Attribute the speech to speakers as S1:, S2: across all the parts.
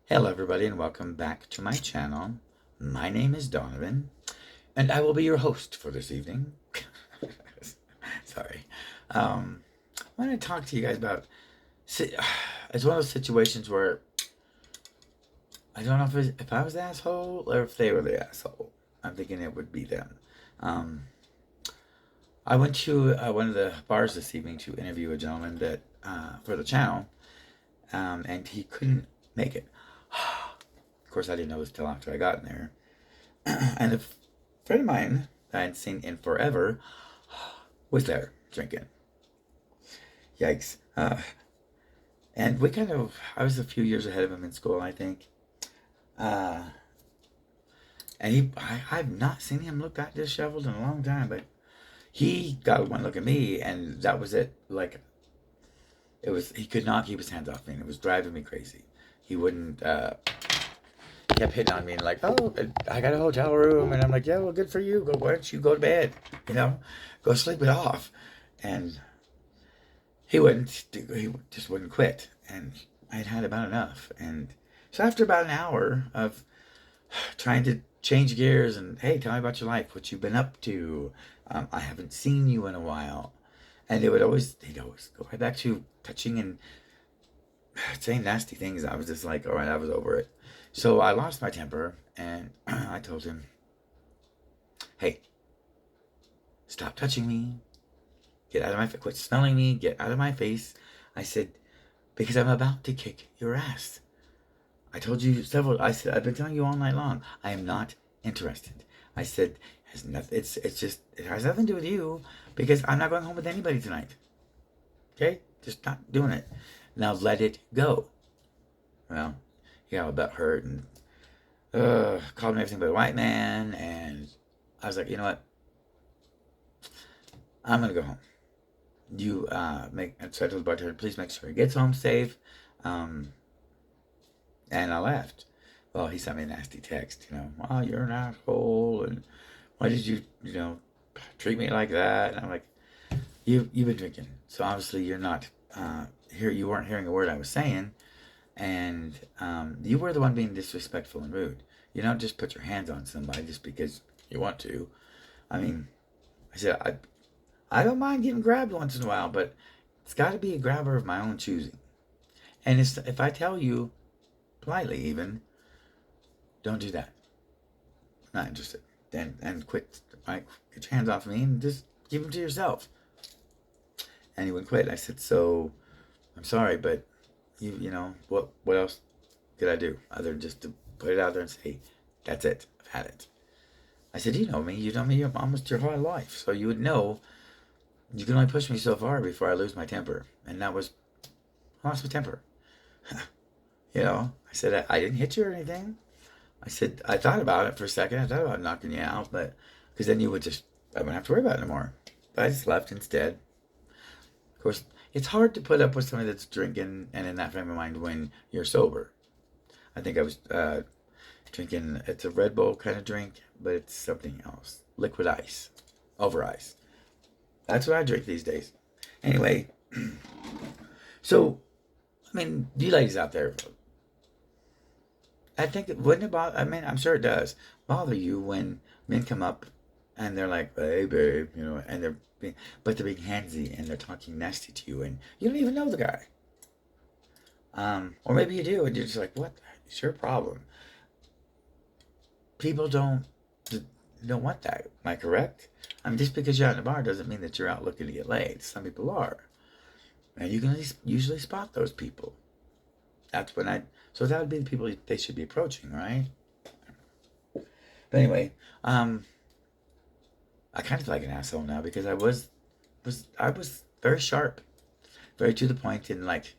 S1: Hello everybody and welcome back to my channel. My name is Donovan and I will be your host for this evening. Sorry. I want to talk to you guys about it's one of those situations where I don't know if I was the asshole or if they were the asshole. I'm thinking it would be them. Um, I went to one of the bars this evening to interview a gentleman that for the channel, and he couldn't make it. Of course, I didn't know this till after I got in there. And a friend of mine that I hadn't seen in forever was there drinking. Yikes. And I was a few years ahead of him in school, I think. Uh, and I've not seen him look that disheveled in a long time, but he got one look at me, and that was it. Like, he could not keep his hands off me, and it was driving me crazy. He wouldn't, kept hitting on me and like, oh, I got a hotel room, and I'm like, yeah, well, good for you. Why don't you go to bed? Go sleep it off. And he wouldn't. He just wouldn't quit. And I'd had about enough. And so after about an hour of trying to change gears and hey, tell me about your life, what you've been up to. I haven't seen you in a while. And he'd always go right back to touching and saying nasty things. I was just like, all right, I was over it. So I lost my temper and I told him, hey, stop touching me. Get out of my face. Quit smelling me. Get out of my face. I said, because I'm about to kick your ass. I told you I said, I've been telling you all night long, I am not interested. I said, it has nothing to do with you because I'm not going home with anybody tonight. Okay? Just not doing it. Now let it go. Well, he got a bit hurt and called me everything but a white man, and I was like, you know what? I'm gonna go home. You so I told the bartender, please make sure he gets home safe. And I left. Well, he sent me a nasty text, oh, you're an asshole, and why did you, treat me like that? And I'm like, you've been drinking, so obviously you're not here. You weren't hearing a word I was saying, and you were the one being disrespectful and rude. You don't just put your hands on somebody just because you want to. I mean, I said I don't mind getting grabbed once in a while, but it's got to be a grabber of my own choosing. And if I tell you politely, even, don't do that. I'm not interested. Then and quit. Right, get your hands off me and just give them to yourself. And he wouldn't quit. I said, so I'm sorry, but what else could I do other than just to put it out there and say, that's it, I've had it. I said, you know me almost your whole life, so you would know you can only push me so far before I lose my temper. And I lost my temper. I said, I didn't hit you or anything. I said, I thought about it for a second. I thought about knocking you out, but because then I wouldn't have to worry about it anymore. But I just left instead. Of course, it's hard to put up with somebody that's drinking and in that frame of mind when you're sober. I think I was drinking, it's a Red Bull kind of drink, but it's something else. Liquid ice. Over ice. That's what I drink these days. Anyway, so, I mean, you ladies out there, I think it wouldn't bother, I'm sure it does bother you when men come up and they're like, hey, babe, and but they're being handsy and they're talking nasty to you and you don't even know the guy. Or maybe you do and you're just like, what? It's your problem. People don't want that. Am I correct? I mean, just because you're out in a bar doesn't mean that you're out looking to get laid. Some people are. And you can usually spot those people. So that would be the people they should be approaching, right? But anyway, I kind of feel like an asshole now because I was very sharp, very to the point, and like,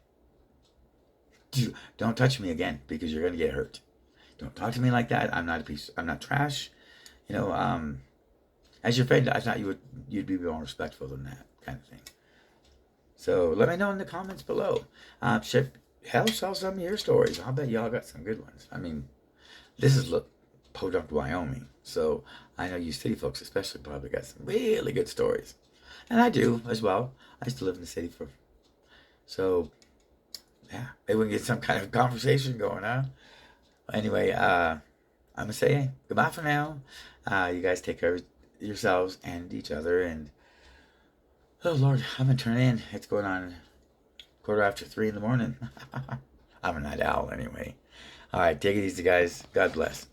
S1: don't touch me again because you're gonna get hurt. Don't talk to me like that. I'm not trash. As your friend, I thought you'd be more respectful than that kind of thing. So let me know in the comments below. Tell some of your stories. I'll bet y'all got some good ones. I mean, this is Podunk, Wyoming. So I know you city folks especially probably got some really good stories. And I do as well. I used to live in the city so yeah, maybe we can get some kind of conversation going, huh? Anyway, I'm gonna say goodbye for now. You guys take care of yourselves and each other. And oh Lord, I'm gonna turn in. It's going on 3:15 in the morning. I'm a night owl anyway. All right, take it easy, guys. God bless.